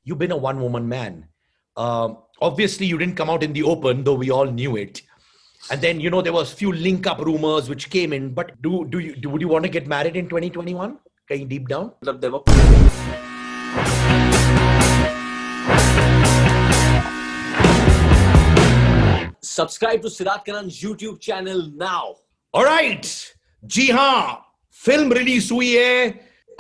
you've been a one-woman man. Obviously, you didn't come out in the open, though we all knew it. And then, there was few link-up rumors which came in. But would you want to get married in 2021? Kahin deep down? There were Subscribe to Siddharth Kanan's YouTube channel now. All right. जी हाँ, film release हुई है.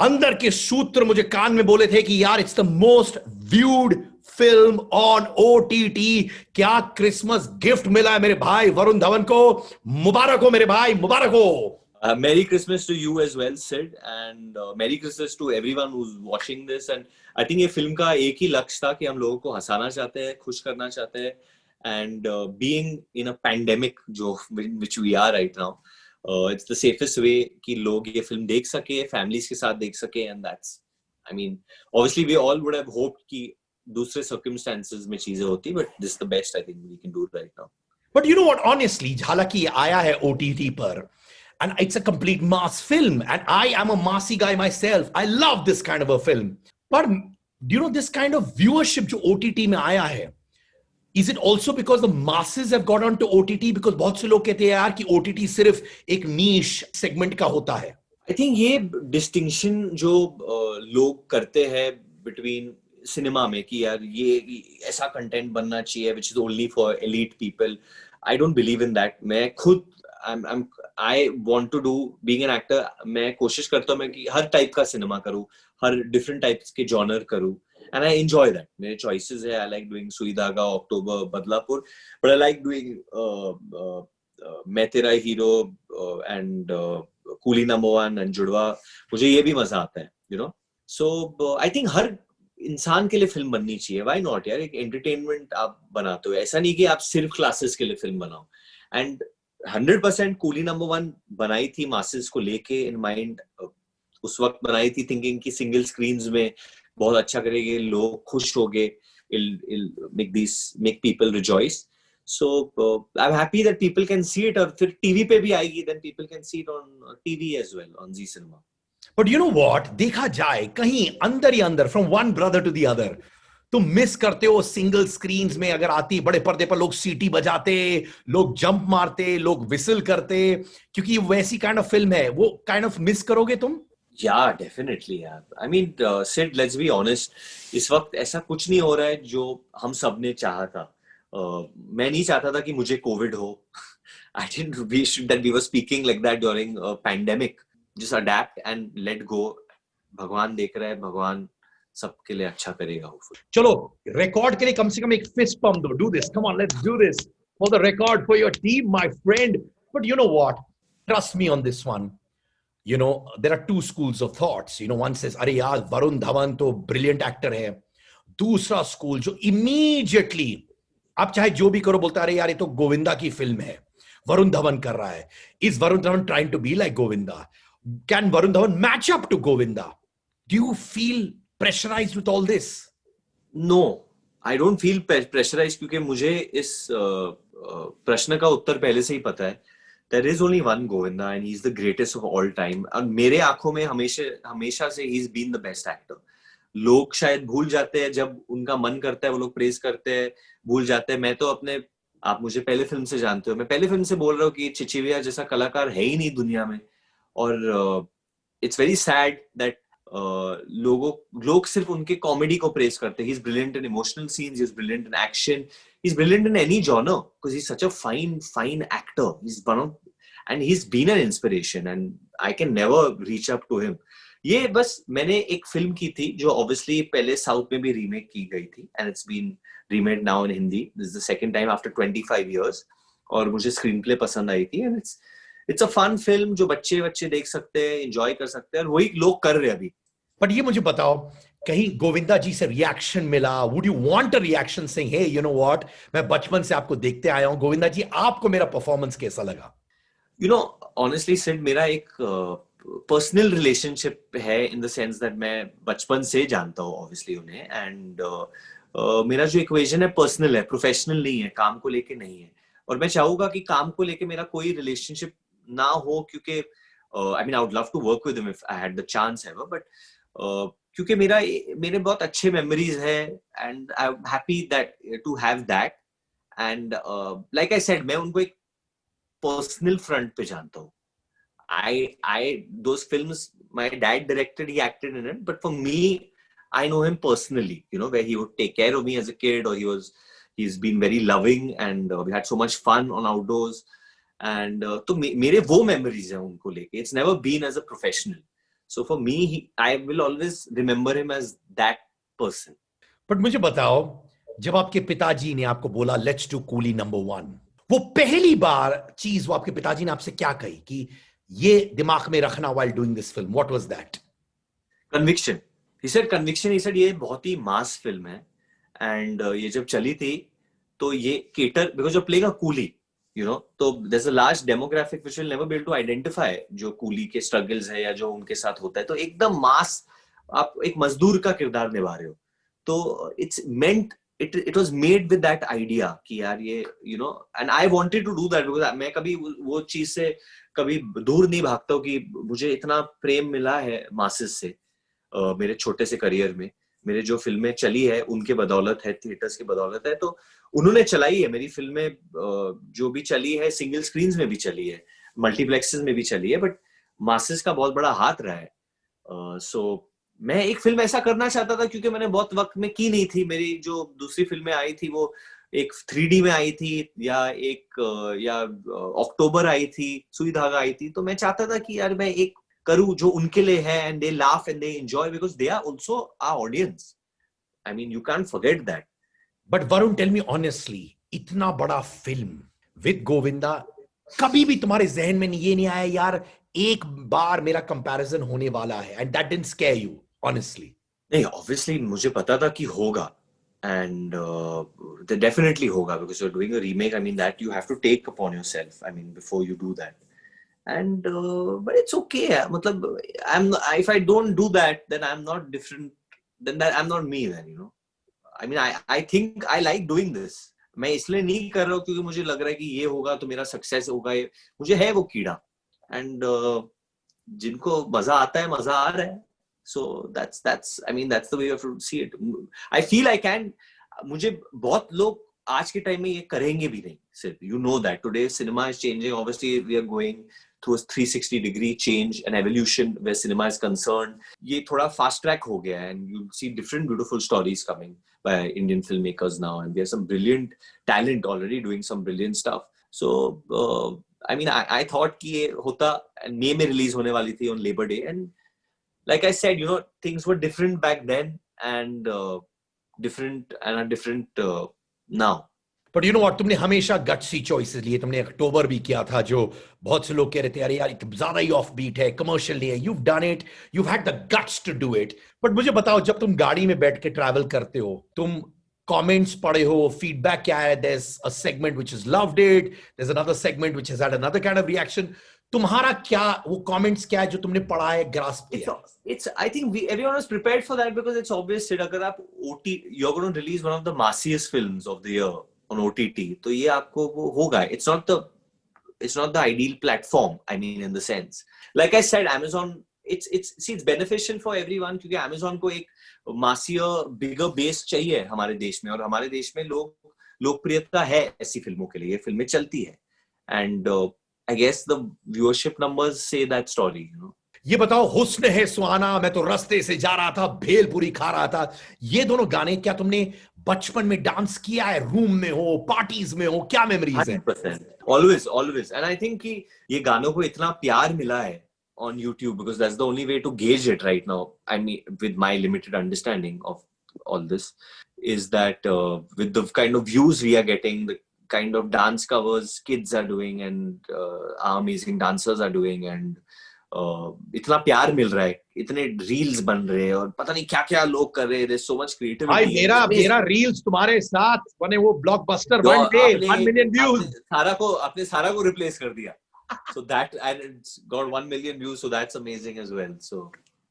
अंदर के सूत्र मुझे कान में बोले थे कि यार it's the most viewed film on OTT. क्या क्रिसमस गिफ्ट मिला है मेरे भाई वरुण धवन को. मुबारक हो मेरे भाई, मुबारक हो. Merry Christmas to you as well, Sid, and Merry Christmas to everyone who's watching this. And I think ये फिल्म का एक ही लक्ष्य था कि हम लोगों को हंसाना चाहते हैं, खुश करना चाहते हैं, and being in a pandemic जो which we are right now, it's the safest way कि लोग ये फिल्म देख सके, families के साथ देख सके, and that's, I mean, obviously we all would have hoped कि दूसरे circumstances में चीजें होती, but this is the best I think we can do right now. But you know what, honestly, हालांकि ये आया है OTT पर, and it's a complete mass film, and I am a massy guy myself. I love this kind of a film. But this kind of viewership जो OTT में आया है, is it also because the masses have got on to OTT? Because बहुत से लोग कहते हैं यार कि OTT सिर्फ एक niche segment का होता है. I think ये distinction जो लोग करते हैं between cinema में कि यार ये ऐसा content बनना चाहिए which is only for elite people. I don't believe in that. मैं खुद I want to do, being an actor, मैं कोशिश करता हूँ मैं कि हर type का cinema करूँ, हर different types के genre करूँ, and I enjoy that. मेरे choices है. I like doing Sui Dhaga, October, Badlapur, but I like doing मैं तेरा hero and coolie number 1 and जुड़वा. मुझे ये भी मजा आता है, So I think हर इंसान के लिए फिल्म बननी चाहिए. Why not यार? एक entertainment आप बनाते हो. ऐसा नहीं कि आप सिर्फ classes के लिए फिल्म बनाओ. And 100% कूली नंबर 1 बनाई थी masses को लेके in mind. उस वक्त बनाई थी thinking कि single screens में बहुत अच्छा करेंगे, लोग खुश होंगे, it'll make people rejoice. So I'm happy that people can see it. और फिर TV पे भी आएगी, then people can see it on TV as well on Zee Cinema. But you know what? देखा जाए कहीं अंदर ही अंदर, from one brother to the other, तुम मिस करते हो सिंगल स्क्रीन्स में अगर आती बड़े पर्दे पर लोग सीटी बजाते, लोग जंप मारते, लोग विसल करते, क्योंकि वैसी काइंड ऑफ फिल्म है. वो काइंड ऑफ मिस करोगे तुम? Yeah, definitely. Yeah. I mean, Sid, let's be honest. इस वक्त ऐसा कुछ नहीं हो रहा है जो हम सब ने चाहा था. मैं नहीं चाहता था कि मुझे कोविड हो. I didn't wish that we were speaking like that during a pandemic. Just adapt and let go. भगवान देख रहा है, भगवान सबके लिए अच्छा करेगा. चलो रिकॉर्ड के लिए कम से कम एक फिस्ट पंप दो. Do this. Come on, let's do this for the record for your team, my friend. But you know what? Trust me on this one. There are two schools of thoughts. One says, अरे यार वरुण धवन तो brilliant actor है. दूसरा school जो immediately आप चाहे जो भी करो बोलता है, अरे यार ये तो गोविंदा की फिल्म है, वरुण धवन कर रहा है. Is Varun Dhawan trying to be like Govinda? Can Varun Dhawan match up to Govinda? Do you feel pressurized with all this? No, I don't feel pressurized क्योंकि मुझे इस प्रश्न का उत्तर पहले से ही पता है. There is only one Govinda and he's the greatest of all time. और मेरे आंखों में हमेशा से he's been the best actor. लोग शायद भूल जाते हैं जब उनका मन करता है, वो लोग प्रेज करते हैं, भूल जाते हैं. मैं तो आप मुझे पहले फिल्म से जानते हो, मैं पहले फिल्म से बोल रहा हूँ कि चिचिविया जैसा कलाकार है ही नहीं दुनिया में. और it's very sad that लोग सिर्फ उनके कॉमेडी को प्रेज करते हैं. He's brilliant in emotional scenes, he's brilliant in action, he's brilliant in any genre because he's such a fine actor. And he's been an inspiration and I can never reach up to him. ये बस मैंने एक film की थी जो obviously पहले south में भी रीमेक की गई थी and it's been remade now in Hindi. This is the second time after 25 years. और मुझे स्क्रीन प्ले पसंद आई थी and it's a fun film जो बच्चे देख सकते हैं, enjoy कर सकते हैं, और वही लोग कर रहे हैं अभी. But ये मुझे बताओ, कहीं गोविंदा जी से रिएक्शन मिला? Would you want a reaction saying, hey, you know what, मैं बचपन से आपको देखते आया हूँ, गोविंदा जी आपको मेरा परफॉर्मेंस कैसा लगा? Honestly Sid, मेरा एक पर्सनल रिलेशनशिप है इन द सेंस दैट मैं बचपन से जानता हूँ obviously उन्हें, एंड मेरा जो इक्वेशन है पर्सनल है, प्रोफेशनल नहीं है, काम को लेके नहीं है. और मैं चाहूंगा कि काम को लेके मेरा कोई रिलेशनशिप ना हो, क्योंकि I mean I would love to work with him if I had the chance ever, but क्योंकि मेरे बहुत अच्छे मेमोरीज है and I am happy that to have that and like I said मैं उनको एक पर्सनल फ्रंट पे जानता हूँ. I those films my dad directed, he acted in it, but for me I know him personally, you know, where he would take care of me as a kid, or he's been very loving and we had so much fun on outdoors and तो मेरे वो memories हैं उनको लेके. It's never been as a professional, so for me I will always remember him as that person. But मुझे बताओ, जब आपके पिताजी ने आपको बोला लेट्स डू कूली नंबर 1, वो पहली बार चीज वो आपके पिताजी ने आपसे क्या कही कि ये दिमाग में रखना while doing this film? What was that? Conviction. He said conviction. He said ये बहुत ही मास फिल्म है and ये जब चली थी तो ये cater because जो प्लेगा कूली, you know, तो there's a large demographic which will never be able to identify जो कूली के struggles है या जो उनके साथ होता है. तो एकदम मास आप एक मजदूर का किरदार निभा रहे हो. तो it's meant it was made with that idea कि यार ये, you know, and I wanted to do that because मैं कभी वो चीज से कभी दूर नहीं भागता हूँ कि मुझे इतना प्रेम मिला है मासेस से मेरे छोटे से करियर में. मेरे जो फिल्में चली है उनके बदौलत है, थिएटर्स की बदौलत है. तो उन्होंने चलाई है मेरी फिल्में, जो भी चली है सिंगल स्क्रीन्स में भी चली है, मल्टीप्लेक्सेस में भी चली है, बट मासेस का बहुत बड़ा हाथ रहा है. सो मैं एक फिल्म ऐसा करना चाहता था क्योंकि मैंने बहुत वक्त में की नहीं थी. मेरी जो दूसरी फिल्में आई थी वो एक 3D में आई थी या अक्टूबर आई थी, सुई धागा आई थी. तो मैं चाहता था कि यार मैं एक करूं जो उनके लिए है and they laugh and they enjoy because they are also our audience. I mean you can't forget that. But Varun, tell me honestly, इतना बड़ा फिल्म विद गोविंदा, कभी भी तुम्हारे जहन में ये नहीं आया यार एक बार मेरा कंपैरिजन होने वाला है, and that didn't square you honestly? नहीं, ऑब्वियसली मुझे पता था कि होगा and definitely hoga because you're doing a remake. I mean that you have to take upon yourself, I mean, before you do that. And but it's okay. Matlab, if I don't do that, then I'm not different, then that I'm not me then, you know. I mean I think I like doing this. मैं इसलिए नहीं कर रहा हूँ क्योंकि मुझे लग रहा है कि ये होगा तो मेरा सक्सेस होगा. मुझे है वो कीड़ा एंड जिनको मजा आता है मजा आ रहा है. So that's I mean that's the way you have to see it. I feel I can. मुझे बहुत लोग आज के टाइम में ये करेंगे भी नहीं. सिर्फ you know that today cinema is changing. Obviously we are going through a 360-degree change and evolution where cinema is concerned. ये थोड़ा fast track हो गया है and you see different beautiful stories coming by Indian filmmakers now, and there's some brilliant talent already doing some brilliant stuff. So I mean I thought कि ये होता May में release होने वाली थी on Labor Day, and like I said, you know, things were different back then and different now. But you know what, तुमने हमेशा gutsy choices लिए. तुमने अक्टूबर भी किया था जो बहुत से लोग कह रहे थे अरे यार ज्यादा ही ऑफ बीट है, कमर्शियल नहीं है. You've done it, you've had the guts to do it. But मुझे बताओ, जब तुम गाड़ी में बैठ के ट्रैवल करते हो, तुम कमेंट्स पढ़े हो, फीडबैक क्या है? There's a segment which has loved it, there's another segment which has had another kind of reaction. तुम्हारा क्या वो कमेंट्स क्या है जो तुमने पढ़ा है, ग्रास्प किया? It's I think everyone was prepared for that because it's obvious that अगर आप you're going to release one of the massiest films of the year on OTT, तो ये आपको वो होगा. It's not the ideal platform, I mean, in the sense, like I said, Amazon, it's beneficial for everyone क्योंकि Amazon को एक massier bigger base चाहिए हमारे देश में, और हमारे देश में लोकप्रियता है ऐसी फिल्मों के लिए. ये फिल्में चलती है and I guess the viewership numbers say that story, you know. ये बताओ, हुस्न है सुहाना, मैं तो रास्ते से जा रहा था, भेलपुरी खा रहा था, ये दोनों गाने क्या तुमने बचपन में डांस किया है? रूम में हो, पार्टीज में हो, क्या मेमोरीज है? 100%. Always. And I think कि ये गानों को इतना प्यार मिला है on YouTube because that's the only way to gauge it right now. I mean, with my limited understanding of all this, is that with the kind of views we are getting, the kind of dance covers kids are doing and amazing dancers are doing, and इतना प्यार मिल रहा है, इतने reels बन रहे हैं और पता नहीं क्या क्या लोग कर रहे हैं. There's so much creativity. भाई मेरा रील्स तुम्हारे साथ बने वो ब्लॉकबस्टर 1 day 1 million views. आपने सारा को रिप्लेस कर दिया. So that, and it's got 1 million views, so that's amazing as well. So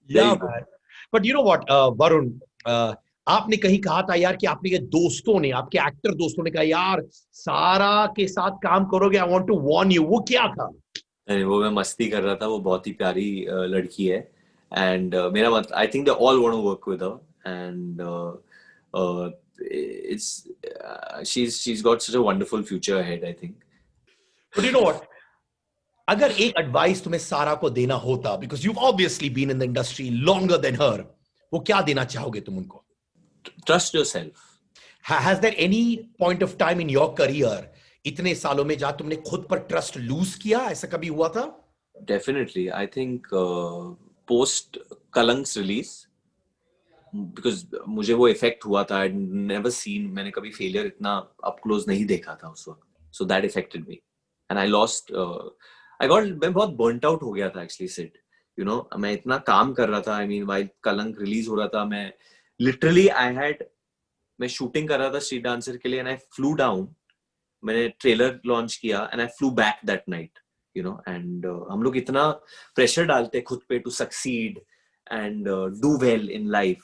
yeah, man. But you know what, Varun, आपने कहीं कहा था यार कि आपने दोस्तों ने, आपके एक्टर दोस्तों ने कहा यार सारा के साथ काम करोगे, I want to warn you. वो क्या था? वो मैं मस्ती कर रहा था. वो बहुत ही प्यारी लड़की है And I think they all want to work with her, and she's got such a wonderful future ahead, I think. But you know what? अगर एक एडवाइस तुम्हें सारा को देना होता, because you've obviously been in the industry longer than her, वो क्या देना चाहोगे तुम उनको? Trust yourself. Has there any point of time in your career, इतने सालों में, जहां तुमने खुद पर ट्रस्ट लूज किया? ऐसा कभी हुआ था? Definitely. I think post Kalank's release, because मुझे वो इफेक्ट हुआ था. I'd never seen, मैंने कभी फेलियर इतना up close नहीं देखा था उस वक्त. So that affected me, and I lost. मैं बहुत burnt out हो गया था actually, Sid. You know, मैं इतना काम कर रहा था. I mean, while Kalank release हो रहा था, मैं literally मैं शूटिंग कर रहा था स्ट्रीट डांसर के लिए, and I flew down. मैंने ट्रेलर लॉन्च किया, and I flew back that night. You know, and हम लोग इतना प्रेशर डालते खुद पे to succeed and do well in life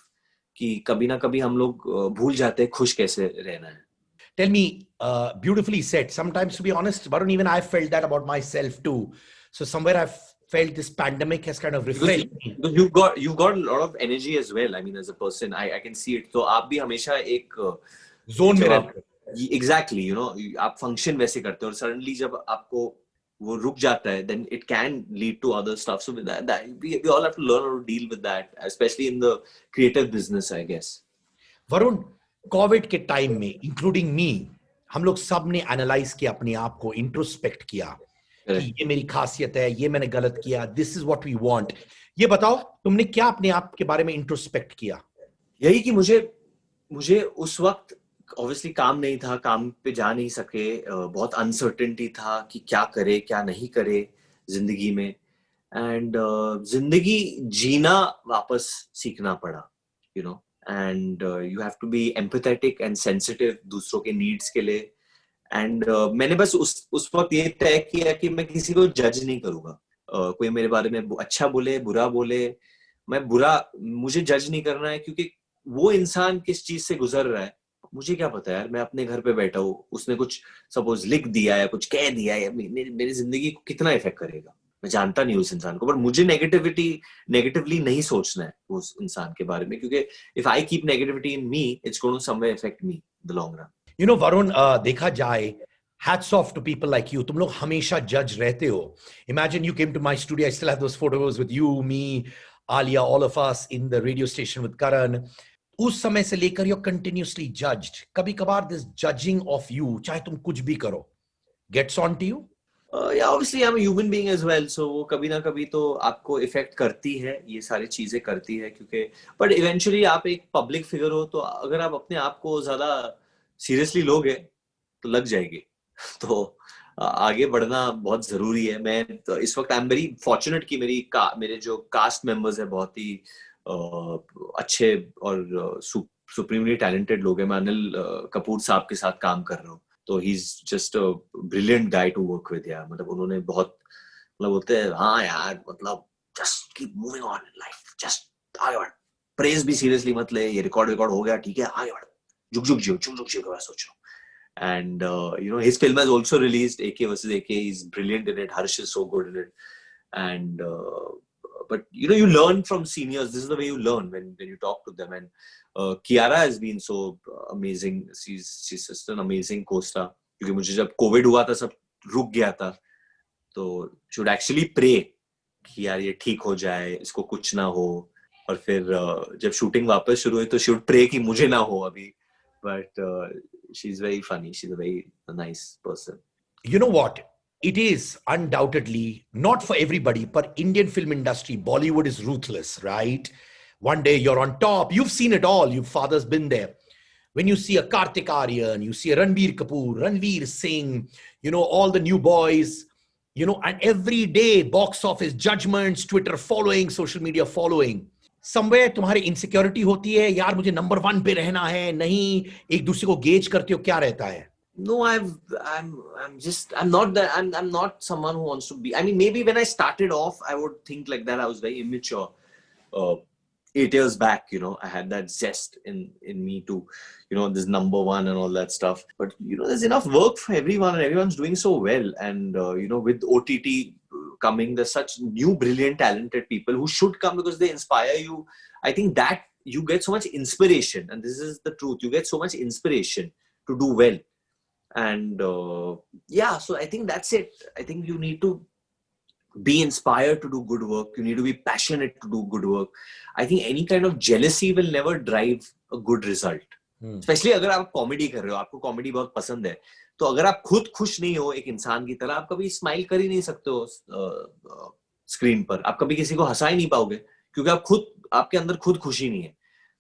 कि कभी ना कभी हम लोग भूल जाते हैं खुश कैसे रहना है. Tell me, beautifully said. Sometimes, to be honest, Varun, even I felt that about myself too. So somewhere I've felt this pandemic has kind of refreshed me. Because you've got a lot of energy as well. I mean, as a person, I can see it. तो आप भी हमेशा एक Zone में रहते हो. Exactly, you know, आप function वैसे करते हो, और suddenly जब आपको वो रुक जाता है, then it can lead to other stuff. So with that we all have to learn how to deal with that, especially in the creative business, I guess. Varun, Covid के टाइम में, इंक्लूडिंग मी, हम लोग सब ने analyse किया अपने आप को, इंट्रोस्पेक्ट किया कि ये मेरी खासियत है, ये मैंने गलत किया, this is what we want. ये बताओ, तुमने क्या अपने आप के बारे में इंट्रोस्पेक्ट किया? यही कि मुझे उस वक्त ऑब्वियसली काम नहीं था, काम पे जा नहीं सके, बहुत अनसर्टेनिटी था कि क्या करे क्या नहीं करे जिंदगी में, एंड जिंदगी जीना वापस सीखना पड़ा, you know, and you have to be empathetic and sensitive दूसरों के नीड्स के लिए. एंड मैंने बस उस वक्त ये तय किया कि मैं किसी को जज नहीं करूंगा. कोई मेरे बारे में अच्छा बोले बुरा बोले, मुझे जज नहीं करना है, क्योंकि वो इंसान किस चीज से गुजर रहा है मुझे क्या पता यार. मैं अपने घर पे बैठा हूँ, उसने कुछ सपोज लिख दिया या कुछ कह दिया या मेरी जिंदगी को कितना इफेक्ट करेगा, मैं जानता नहीं उस इंसान को. पर मुझे नेगेटिवली नहीं सोचना है उस इंसान के बारे में, क्योंकि if I keep negativity in me, it's going to somewhere affect me in the long run. You know Varun, देखा जाए, hats off to people like you. तुम लोग हमेशा जज रहते हो. Imagine you came to my studio. I still have those photos with you, me, Alia, all of us in the radio station with Karan. उस समय से लेकर you're continuously judged. कभी कभार this judging of you, चाहे तुम कुछ भी करो, gets on to you? Yeah, obviously I'm a human being as well, so वो कभी ना कभी तो आपको इफेक्ट करती है, ये सारी चीजें करती है, क्योंकि बट इवेंचुअली आप एक पब्लिक फिगर हो, तो अगर आप अपने आप को ज्यादा सीरियसली लोगे तो लग जाएगी. तो आगे बढ़ना बहुत जरूरी है. मैं तो इस वक्त आई एम वेरी फॉर्चुनेट कि मेरे जो कास्ट मेंबर्स है बहुत ही अच्छे और सुप्रीमली टैलेंटेड लोग हैं. मैं अनिल कपूर साहब के साथ काम कर रहा हूँ, तो he is just a brilliant guy to work with. यार मतलब उन्होंने बहुत, मतलब बोलते हैं हाँ यार, मतलब just keep moving on in life, just आगे बढ़, प्रेज भी सीरियसली मत ले, ये रिकॉर्ड हो गया ठीक है, आगे बढ़, झुक जियो के बारे में सोचो. And you know, his film has also released, AK versus AK. He's brilliant in it. Harsh is so good in it. And but you know, you learn from seniors. This is the way you learn when you talk to them. And Kiara has been so amazing. She's just an amazing co-star. क्योंकि मुझे जब Covid हुआ था, सब रुक गया था, तो should actually pray कि यार ये ठीक हो जाए, इसको कुछ ना हो. और फिर जब शूटिंग वापस शुरू हुई तो should pray कि मुझे ना हो अभी. But she's very funny. She's a very nice person. You know what? It is undoubtedly not for everybody, but Indian film industry, Bollywood is ruthless, right? One day you're on top. You've seen it all. Your father's been there. When you see a Kartik Aaryan, you see a Ranbir Kapoor, Ranveer Singh, you know, all the new boys, you know, and every day box office judgments, Twitter following, social media following. Somewhere तुम्हारी insecurity होती है, यार मुझे number 1 पे रहना है, नहीं एक दूसरे को गेज करते हो, क्या रहता है? No, I'm not someone who wants to be. I mean, maybe when I started off, I would think like that. I was very immature. 8 years back, you know, I had that zest in me to, you know, this number 1 and all that stuff. But you know, there's enough work for everyone, and everyone's doing so well. And you know, with OTT coming. There's such new, brilliant, talented people who should come because they inspire you. I think that you get so much inspiration, and this is the truth. You get so much inspiration to do well. And yeah, so I think that's it. I think you need to be inspired to do good work. You need to be passionate to do good work. I think any kind of jealousy will never drive a good result. Especially अगर आप comedy कर रहे हो, आपको comedy बहुत पसंद है, तो अगर आप खुद खुश नहीं हो एक इंसान की तरह, आप कभी स्माइल कर ही नहीं सकते हो स्क्रीन पर. आप कभी किसी को हंसा ही नहीं पाओगे क्योंकि आप खुद, आपके अंदर खुद खुशी नहीं है.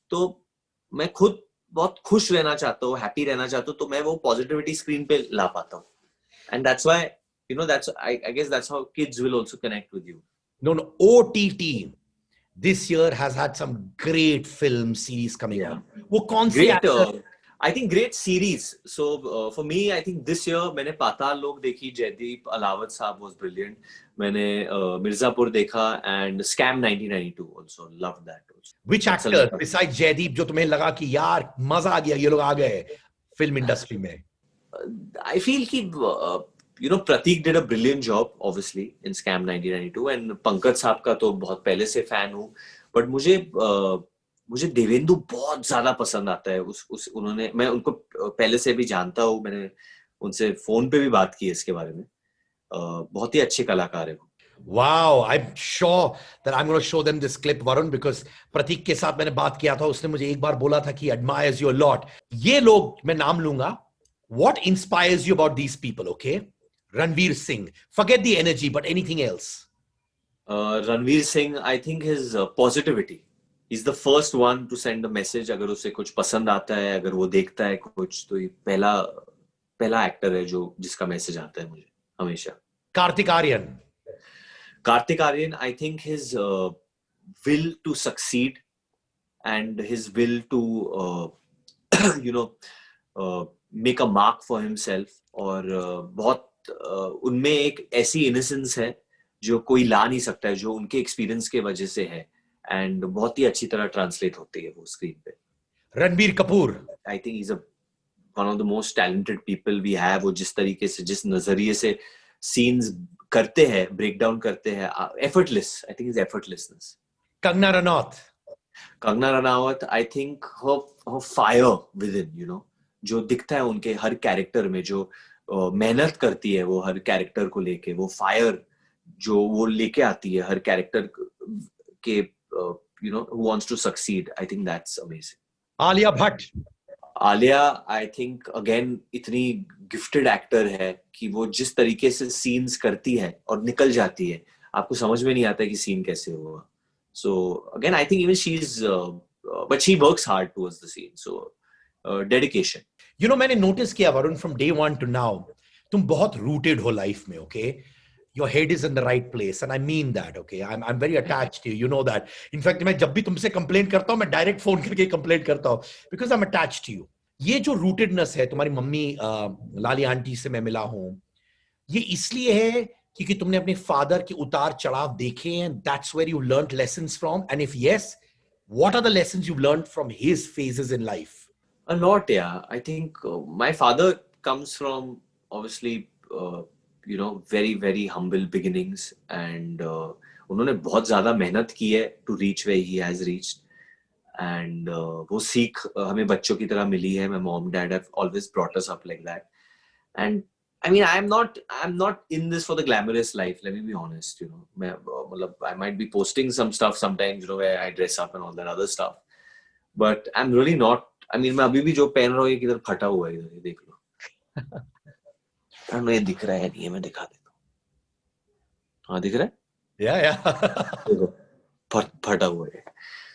तो मैं खुद बहुत खुश रहना चाहता हूँ, हैप्पी रहना चाहता हूँ, तो मैं वो पॉजिटिविटी स्क्रीन पे ला पाता हूँ. And that's why, you know, that's I guess that's how kids will also connect with you. No, OTT this year has had some great film series coming out. वो कौन सी Great, I think great series. So for me, I think this year मैंने पाताल लोक देखी, जयदीप अलावत साहब was brilliant. मैंने मिर्जापुर देखा and Scam 1992 also loved that also. Which actor besides Jaideep जो तुम्हें लगा कि यार मजा आ गया, ये लोग आ गए फिल्म इंडस्ट्री में? I feel कि you know, Pratik did a brilliant job obviously in Scam 1992 and Pankaj साहब का तो बहुत पहले से फैन हूँ, but मुझे देवेंदु बहुत ज्यादा पसंद आता है. उन्होंने, मैं उनको पहले से भी जानता हूँ, मैंने उनसे फोन पे भी बात की है इसके बारे में. बहुत ही अच्छे कलाकार है वो. Wow, I'm sure that I'm going to show them this clip, Varun, because प्रतीक के साथ मैंने बात किया था, उसने मुझे एक बार बोला था कि admires you a lot. ये लोग मैं नाम लूंगा. What inspires you about these people? Okay, Ranveer Singh. Forget the energy, but anything else? Ranveer Singh, I think his positivity. He's the first one to send a message. अगर उसे कुछ पसंद आता है, अगर वो देखता है कुछ, तो ये पहला एक्टर है जो जिसका मैसेज आता है मुझे हमेशा. Kartik Aaryan, I think his will to succeed and his will to you know make a mark for himself, और बहुत उनमें एक ऐसी innocence है जो कोई ला नहीं सकता है, जो उनके एक्सपीरियंस के वजह से है, एंड बहुत ही अच्छी तरह ट्रांसलेट होती है वो स्क्रीन पे. Ranbir Kapoor, I think is one of the most talented people we have. वो जिस तरीके से, जिस नजरिए से सीन्स करते हैं, ब्रेक डाउन करते हैं, effortless. I think is effortlessness. Kangana Ranaut, I think her fire with in, you know, जो दिखता है उनके हर कैरेक्टर में, जो मेहनत करती है वो हर कैरेक्टर को लेके, वो फायर जो वो लेके आती है हर कैरेक्टर के, you know, who wants to succeed. I think that's amazing. Alia Bhatt, I think again इतनी गिफ्टेड एक्टर है कि वो जिस तरीके से सीन्स करती है और निकल जाती है, आपको समझ में नहीं आता कि सीन कैसे हुआ. So again, I think even she's but she works hard towards the scene. So dedication. You know, मैंने नोटिस किया Varun, from day one to now, तुम बहुत rooted हो लाइफ में. Okay, your head is in the right place, and I mean that. Okay, I'm very attached to you. You know that. In fact, मैं जब भी तुमसे complaint करता हूँ, मैं डायरेक्ट फोन करके कंप्लेंट करता हूँ, because I'm attached to you. ये जो rootedness है, तुम्हारी मम्मी लाली आंटी से मैं मिला हूँ, ये इसलिए है क्योंकि तुमने अपने फादर के उतार चढ़ाव देखे हैं, and that's where you learned lessons from. And if yes, what are the lessons you've learned from his phases in life? A lot, yeah. I think my father comes from obviously you know, very very humble beginnings, and उन्होंने बहुत ज़्यादा मेहनत की है to reach where he has reached, and वो सीख हमें बच्चों की तरह मिली है. My mom, dad have always brought us up like that, and I mean, I'm not in this for the glamorous life. Let me be honest, you know. I might be posting some stuff sometimes, you know, where I dress up and all that other stuff, but I'm really not. I mean, मैं अभी भी जो पहन रहा हूँ ये किधर फटा हुआ है, इधर ये देख लो. ये दिख रहा है नहीं है, मैं दिखा देता हूँ. हाँ, दिख रहा है? Yeah. देखो, फटा हुआ है.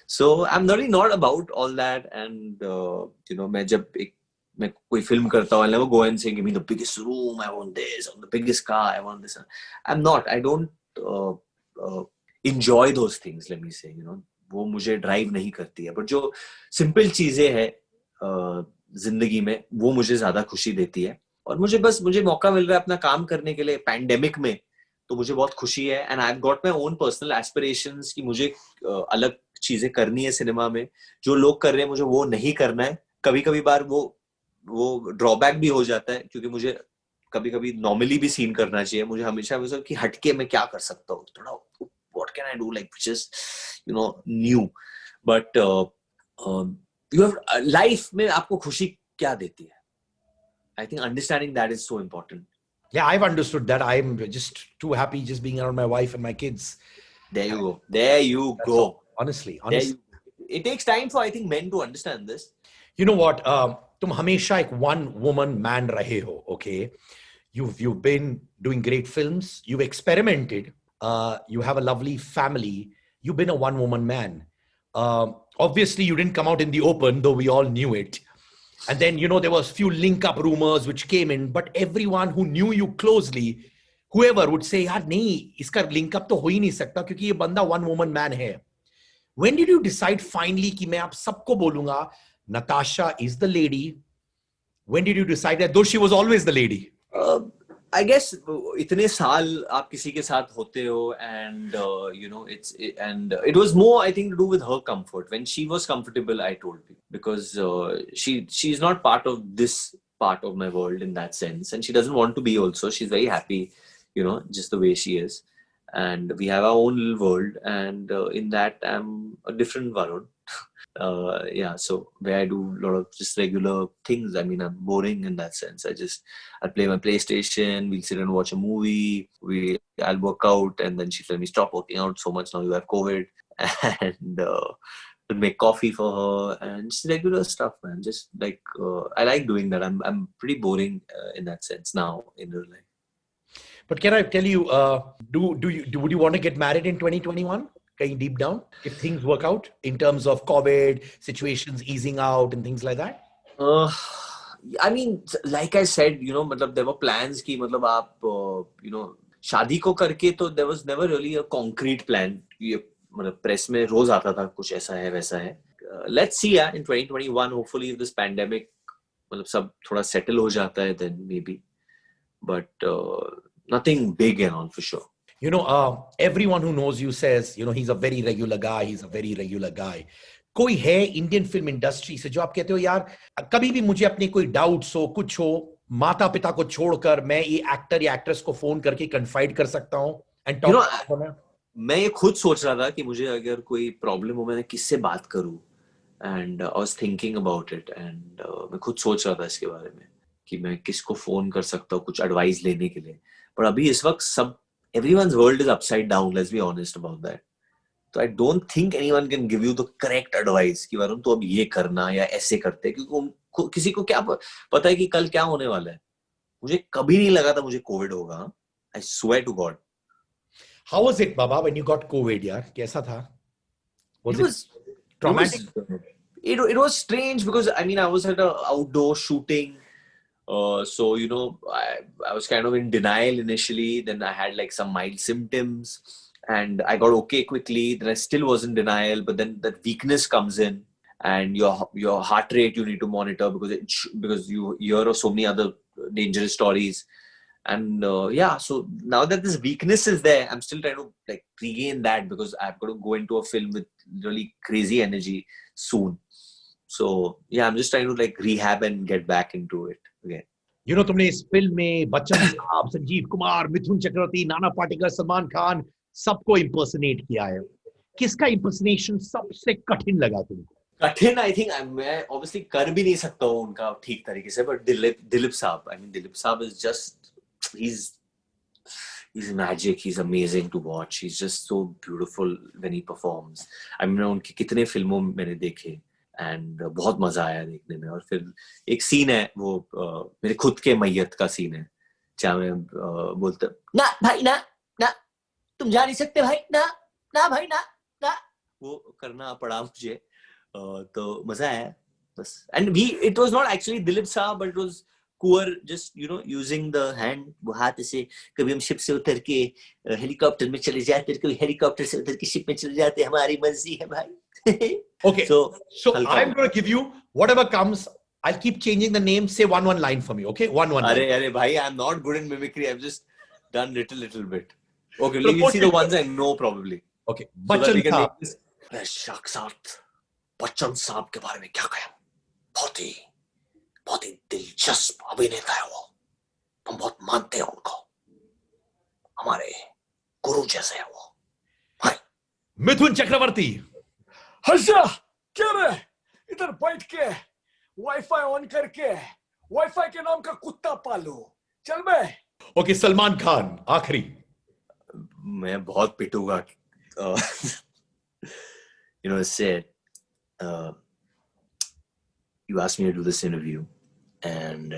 So I'm really not about all that, and you know, मैं कोई फिल्म करता हूँ, I'll never go and say, give me the biggest room, I want this, or the biggest car, I want this. I'm not. I don't enjoy those things. Let me say, you know, वो मुझे drive नहीं करती है. But जो simple चीजें हैं जिंदगी में, वो मुझे ज्यादा खुशी देती है. और मुझे मौका मिल रहा है अपना काम करने के लिए पैंडेमिक में, तो मुझे बहुत खुशी है. And I have got my own personal aspirations कि मुझे अलग चीजें करनी है सिनेमा में. जो लोग कर रहे हैं मुझे वो नहीं करना है. कभी बार वो ड्रॉबैक भी हो जाता है, क्योंकि मुझे कभी कभी नॉर्मली भी सीन करना चाहिए. मुझे हमेशा वैसा कि हटके मैं क्या कर सकता हूँ थोड़ा, what can I do like which is new. But you have life में आपको खुशी क्या देती है? I think understanding that is so important. Yeah, I've understood that. I'm just too happy just being around my wife and my kids. There you go. There you That's go. all. Honestly. There you, it takes time for I think men to understand this. You know what? तुम हमेशा एक one woman man रहे हो, okay? You've been doing great films. You've experimented. You have a lovely family. You've been a one woman man. Obviously, you didn't come out in the open, though we all knew it. And then, there was few link up rumors which came in, but everyone who knew you closely, whoever would say, यार नहीं, इसका link up तो हो ही नहीं सकता क्योंकि ये बंदा one woman man है. When did you decide finally कि मैं आप सबको बोलूंगा, Natasha is the lady? When did you decide that? Though she was always the lady. I guess इतने साल आप किसी के साथ होते हो and it was more I think to do with her comfort. When she was comfortable, I told you because she's not part of this part of my world in that sense, and she doesn't want to be also. She's very happy, just the way she is, and we have our own little world, and in that I'm a different Varun. So where I do a lot of just regular things. I mean, I'm boring in that sense. I play my PlayStation, we'll sit and watch a movie, I'll work out, and then she'll tell me stop working out so much now you have COVID, and to make coffee for her and just regular stuff, man. Just like I like doing that. I'm pretty boring in that sense now in real life. But can I tell you, would you want to get married in 2021? Deep down, if things work out in terms of COVID situations easing out and things like that? I mean, like I said, there were plans कि आप शादी को करके तो there was never really a concrete plan. ये press में रोज आता था कुछ ऐसा है वैसा है. Let's see in 2021 hopefully if this pandemic सब थोड़ा settle हो जाता है then maybe, but nothing big and all for sure. Everyone who knows you says, he's a very regular guy. He's a very regular guy. कोई है Indian film industry से जो आप कहते हो यार कभी भी मुझे अपने कोई डाउट्स हो कुछ हो माता पिता को छोड़कर मैं ये एक्टर या एक्ट्रेस को फोन करके कन्फाइड कर सकता हूँ एंड टॉक. मैं ये खुद सोच रहा था कि मुझे अगर कोई प्रॉब्लम हो मैं किससे बात करूं and I was thinking about it and मैं खुद सोच रहा था इसके बारे में कि मैं किसको फोन कर सकता हूँ कुछ एडवाइस लेने के लिए. पर अभी इस वक्त सब everyone's world is upside down, let's be honest about that. So I don't think anyone can give you the correct advice कि वरुण तो अब ये करना या ऐसे करते क्योंकि किसी को क्या पता है कि कल क्या होने वाला है. मुझे कभी नहीं लगा था मुझे कोविड होगा. I swear to God. How was it, Baba, when you got COVID, यार? कैसा था? Was it traumatic? It was strange because I mean I was at an outdoor shooting. So I was kind of in denial initially. Then I had like some mild symptoms, and I got okay quickly. Then I still was in denial, but then that weakness comes in, and your heart rate you need to monitor because you hear of so many other dangerous stories. And so now that this weakness is there, I'm still trying to like regain that because I've got to go into a film with really crazy energy soon. So I'm just trying to like rehab and get back into it. तुमने इस film में बच्चन साहब, संजीव कुमार, मिथुन चक्रवर्ती, नाना पाटेकर, सलमान खान सबको impersonate किया है. किसका impersonation सबसे कठिन लगा तुमको? कठिन आई थिंक मैं ऑब्वियसली कर भी नहीं सकता हूँ उनका ठीक तरीके से, बट दिलीप साहब, आई मीन दिलीप साहब is just he's magic. He's amazing to watch. He's just so beautiful when he performs. I mean उनकी कितने फिल्मों में मैंने देखे एंड बहुत मजा आया देखने में. और फिर एक सीन है वो मेरे खुद के मैयत का सीन है जहाँ मैं बोलता ना भाई ना तुम जा नहीं सकते भाई ना भाई ना वो करना पड़ा मुझे. तो मजा आया बस. And it was not actually Dilip साहब but it was Kunwar just using the hand. वो हाथ से कभी हम शिप से उतर के हेलीकॉप्टर में चले जाते, कभी हेलीकॉप्टर से उतर के शिप में चले जाते. हमारी मर्जी है भाई. Okay, so I'm going to give you whatever comes. I'll keep changing the name. Say one line for me, okay? One line. Arey, bhai, I'm not good in mimicry. I've just done little bit. Okay, so you see the ones I know probably. Okay, Bachchan Saab. साथ बच्चन साहब के बारे में क्या कहें? बहुत ही दिलचस्प अभिनेता है वो. हम बहुत मानते हैं उनको, हमारे गुरु जैसे हैं वो. भाई मिथुन चक्रवर्ती. हर्षा क्या रे, इधर बैठ के वाईफाई ऑन करके वाईफाई के नाम का कुत्ता पालो, चल बे. ओके, सलमान खान आखिरी. मैं बहुत पिटूंगा. You know, said, you asked me to do this interview, and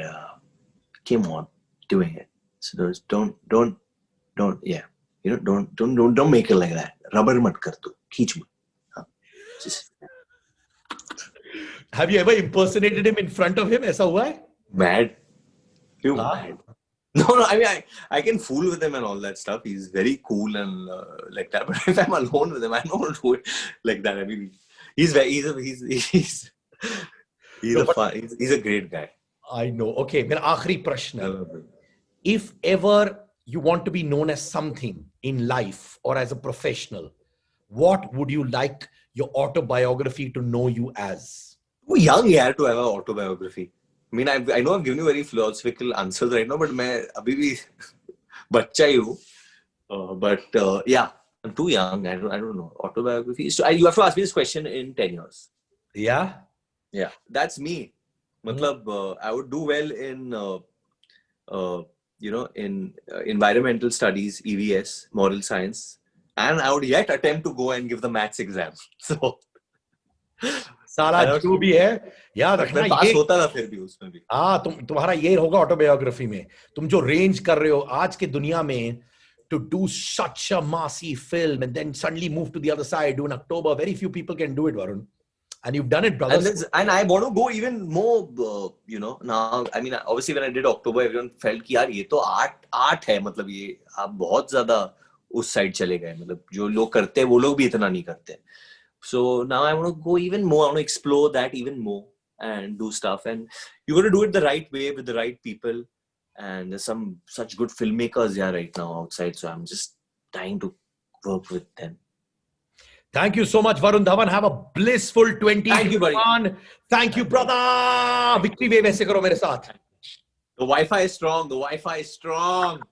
came on doing it. So don't, yeah, you know, don't make it like that. Rubber mat kar do, खींच मत. Just Have you ever impersonated him in front of him? ऐसा हुआ है? mad. You Huh? mad. No, I mean, I can fool with him and all that stuff. He's very cool and like that. But if I'm alone with him, I don't want to do it like that. I mean, he's a great guy. I know. Okay, मेरा आखिरी प्रश्न है. If ever you want to be known as something in life or as a professional, what would you like your autobiography to know you as? Too young यार to have an autobiography. I mean, I know I've given you very philosophical answers right now, but मैं अभी भी बच्चा ही हूँ. But yeah, I'm too young. I don't know. Autobiography. So you have to ask me this question in 10 years. Yeah. Yeah, that's me. मतलब I would do well in you know, in environmental studies, EVS, moral science, and I would yet attempt to go and give the maths exam. So साला जो भी है याद रखना, मैं पास ये होता था फिर भी उसमें भी. हाँ, तुम्हारा ये होगा ऑटोबायोग्राफी में. तुम जो रेंज कर रहे हो आज के दुनिया में, to do such a massy film and then suddenly move to the other side, do in October, very few people can do it, Varun. And you've done it, brother. And I want to go even more, you know, now, I mean, obviously when I did October, everyone felt कि यार ये तो art है, मतलब ये आप बहुत ज़्यादा उस side चले गए, मतलब जो लोग करते हैं वो लोग भी इतना नहीं करते. So now I want to go even more. I want to explore that even more and do stuff. And you got to do it the right way with the right people. And there's some such good filmmakers here right now outside. So I'm just trying to work with them. Thank you so much, Varun Dhawan. Have a blissful 2021. Thank you, buddy. Thank you, brother. Victory wave ऐसे करो मेरे साथ. The Wi-Fi is strong. The Wi-Fi is strong.